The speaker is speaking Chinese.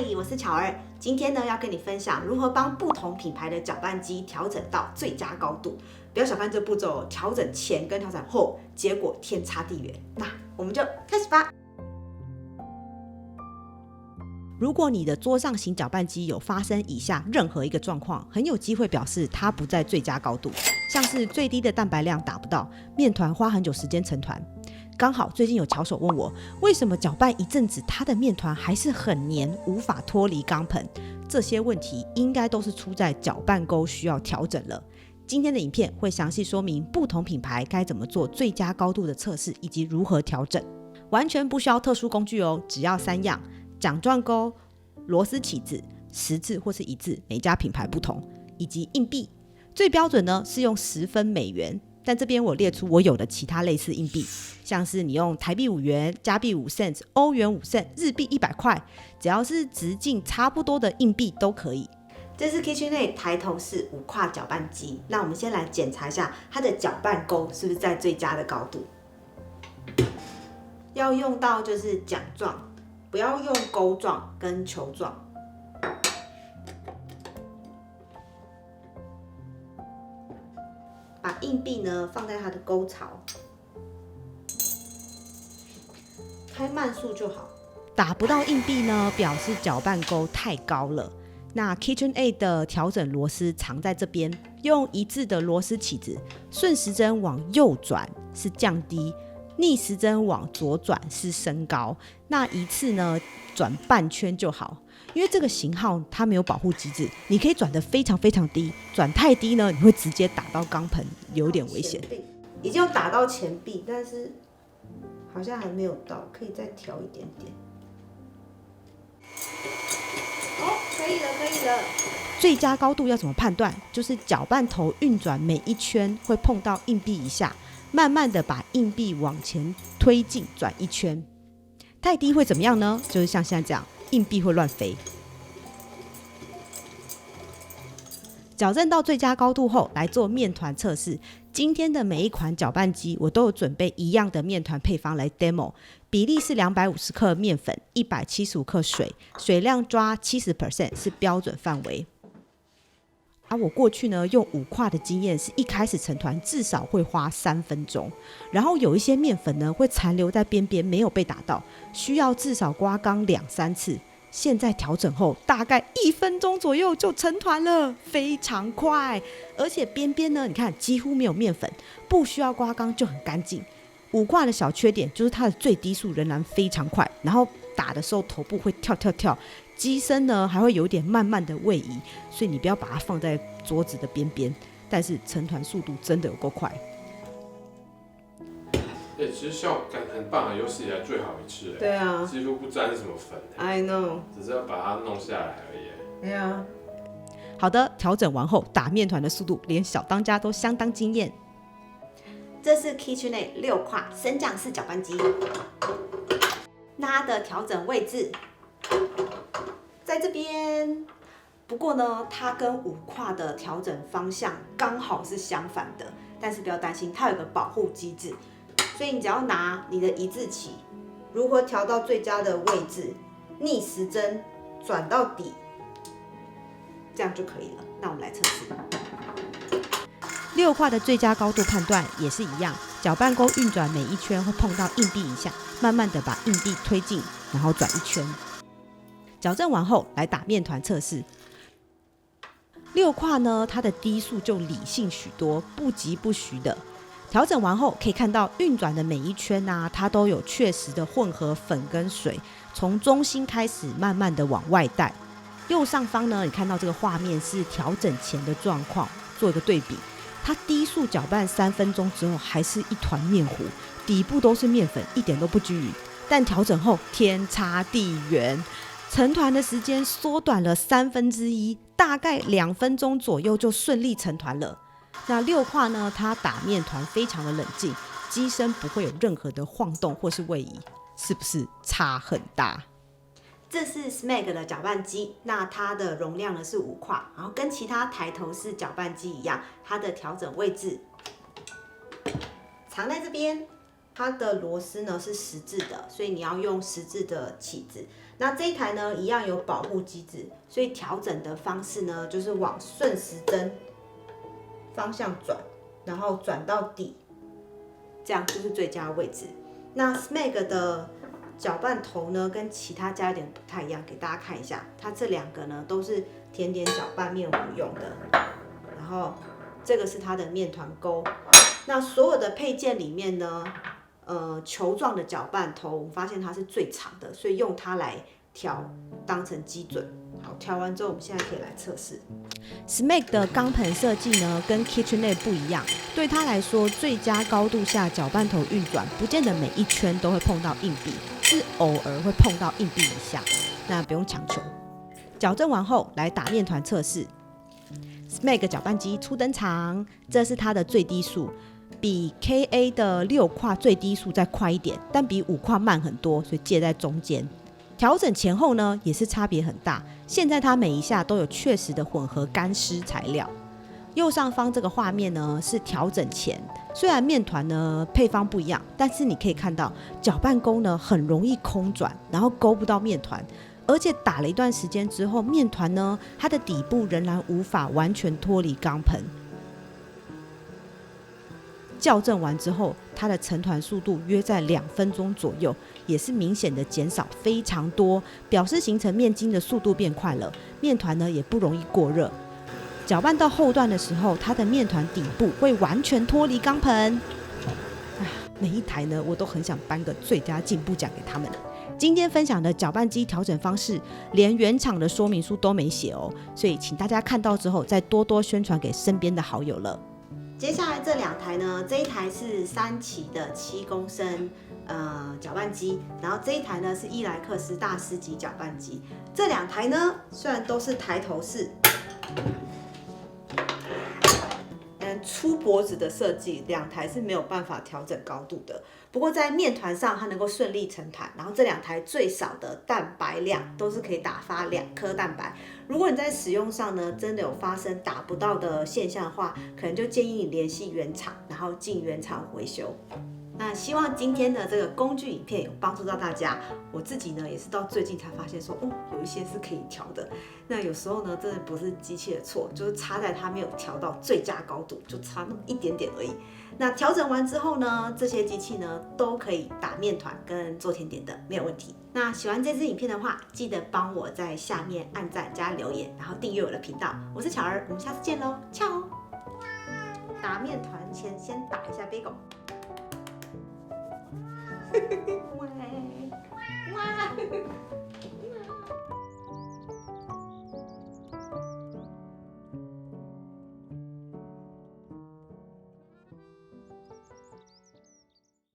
嗨，我是巧儿，今天呢要跟你分享如何帮不同品牌的搅拌机调整到最佳高度。不要小看这步骤，调整前跟调整后结果天差地远。那我们就开始吧。如果你的桌上型搅拌机有发生以下任何一个状况，很有机会表示它不在最佳高度，像是最低的蛋白量达不到，面团花很久时间成团。刚好最近有巧手问我，为什么搅拌一阵子，它的面团还是很黏，无法脱离钢盆？这些问题应该都是出在搅拌钩需要调整了。今天的影片会详细说明不同品牌该怎么做最佳高度的测试，以及如何调整。完全不需要特殊工具哦，只要3样：桨状钩、螺丝起子、十字或是一字，每家品牌不同，以及硬币。最标准呢是用10分美元。但这边我列出我有的其他类似硬币，像是你用台币5元、加币5 cents、欧元5 cents、日币100块，只要是直径差不多的硬币都可以。这是 KitchenAid 抬头式5跨搅拌机，那我们先来检查一下它的搅拌钩是不是在最佳的高度。要用到就是桨状，不要用钩状跟球状。把硬币呢放在它的沟槽，开慢速就好。打不到硬币呢，表示搅拌钩太高了。那 KitchenAid 的调整螺丝藏在这边，用一致的螺丝起子，顺时针往右转是降低，逆时针往左转是升高。那一次呢转半圈就好。因为这个型号它没有保护机制，你可以转得非常非常低，转太低呢，你会直接打到钢盆，有点危险。已经有打到前臂，但是好像还没有到，可以再调一点点。哦，可以了，可以了。最佳高度要怎么判断？就是搅拌头运转每一圈会碰到硬币一下，慢慢的把硬币往前推进，转一圈。太低会怎么样呢？就是像现在这样。硬币会乱飞。矫正到最佳高度后，来做面团测试。今天的每一款搅拌机，我都有准备一样的面团配方来 demo， 比例是250克面粉，175克水，水量抓 70% 是标准范围。我过去呢用5跨的经验是，一开始成团至少会花3分钟，然后有一些面粉呢会残留在边边没有被打到，需要至少刮缸2-3次。现在调整后大概1分钟左右就成团了，非常快。而且边边呢你看几乎没有面粉，不需要刮缸就很干净。5跨的小缺点就是它的最低速仍然非常快，然后打的时候头部会跳跳跳，机身呢还会有点慢慢的位移，所以你不要把它放在桌子的边边，但是成团速度真的有够快。其实效感很棒，有史以来最好一次。对啊，几乎不沾什么粉。I know， 只是要把它弄下来而已。对啊。好的，调整完后打面团的速度，连小当家都相当惊艳。这是 KitchenAid 6跨升降式搅拌机，那它的调整位置在这边。不过呢，它跟5跨的调整方向刚好是相反的，但是不要担心，它有个保护机制，所以你只要拿你的一字起，如何调到最佳的位置，逆时针转到底，这样就可以了。那我们来测试。6跨的最佳高度判断也是一样，搅拌钩运转每一圈会碰到硬币一下，慢慢的把硬币推进，然后转一圈。矫正完后来打面团测试。6跨呢，它的低速就理性许多，不急不徐的。调整完后可以看到运转的每一圈啊，它都有确实的混合粉跟水，从中心开始慢慢的往外带。右上方呢，你看到这个画面是调整前的状况，做一个对比。它低速搅拌3分钟之后还是一团面糊，底部都是面粉，一点都不均匀。但调整后天差地远，成团的时间缩短了1/3，大概2分钟左右就顺利成团了。那6跨呢，它打面团非常的冷静，机身不会有任何的晃动或是位移，是不是差很大？这是 SMAG 的搅拌机，那它的容量呢是5跨，然后跟其他抬头式搅拌机一样，它的调整位置藏在这边。它的螺丝呢是十字的，所以你要用十字的起子。那这一台呢，一样有保护机制，所以调整的方式呢，就是往顺时针方向转，然后转到底，这样就是最佳位置。那 SMAG 的搅拌头呢，跟其他家有点不太一样，给大家看一下，它这2个呢都是甜点搅拌面糊用的，然后这个是它的面团钩。那所有的配件里面呢，球状的搅拌头，我们发现它是最长的，所以用它来调当成基准。好，调完之后，我们现在可以来测试。SMAG 的钢盆设计呢，跟 KitchenAid 不一样，对它来说，最佳高度下搅拌头运转，不见得每一圈都会碰到硬币，是偶尔会碰到硬币一下，那不用强求。矫正完后，来打面团测试。SMAG 搅拌机初登场，这是它的最低速。比 KA 的6跨最低速再快一点，但比5跨慢很多，所以介在中间。调整前后呢，也是差别很大。现在它每一下都有确实的混合干湿材料。右上方这个画面呢是调整前，虽然面团呢配方不一样，但是你可以看到搅拌钩呢很容易空转，然后勾不到面团，而且打了一段时间之后，面团呢它的底部仍然无法完全脱离钢盆。校正完之后，它的成团速度约在2分钟左右，也是明显的减少非常多，表示形成面筋的速度变快了，面团呢也不容易过热。搅拌到后段的时候，它的面团底部会完全脱离钢盆。每一台呢，我都很想颁个最佳进步奖给他们。今天分享的搅拌机调整方式，连原厂的说明书都没写哦，所以请大家看到之后，再多多宣传给身边的好友了。接下来这2台呢，这一台是3期的7公升搅拌机，然后这一台呢是伊莱克斯大师级搅拌机。这2台呢，虽然都是抬头式，粗脖子的设计，2台是没有办法调整高度的。不过在面团上，它能够顺利成团。然后这2台最少的蛋白量都是可以打发2颗蛋白。如果你在使用上呢，真的有发生打不到的现象的话，可能就建议你联系原厂，然后进原厂维修。那希望今天的这个工具影片有帮助到大家。我自己呢也是到最近才发现说，有一些是可以调的。那有时候呢，真的不是机器的错，就是差在它没有调到最佳高度，就差那么一点点而已。那调整完之后呢，这些机器呢都可以打面团跟做甜点的，没有问题。那喜欢这支影片的话，记得帮我在下面按赞加留言，然后订阅我的频道。我是巧儿，我们下次见喽，ciao。打面团前先打一下 bagel。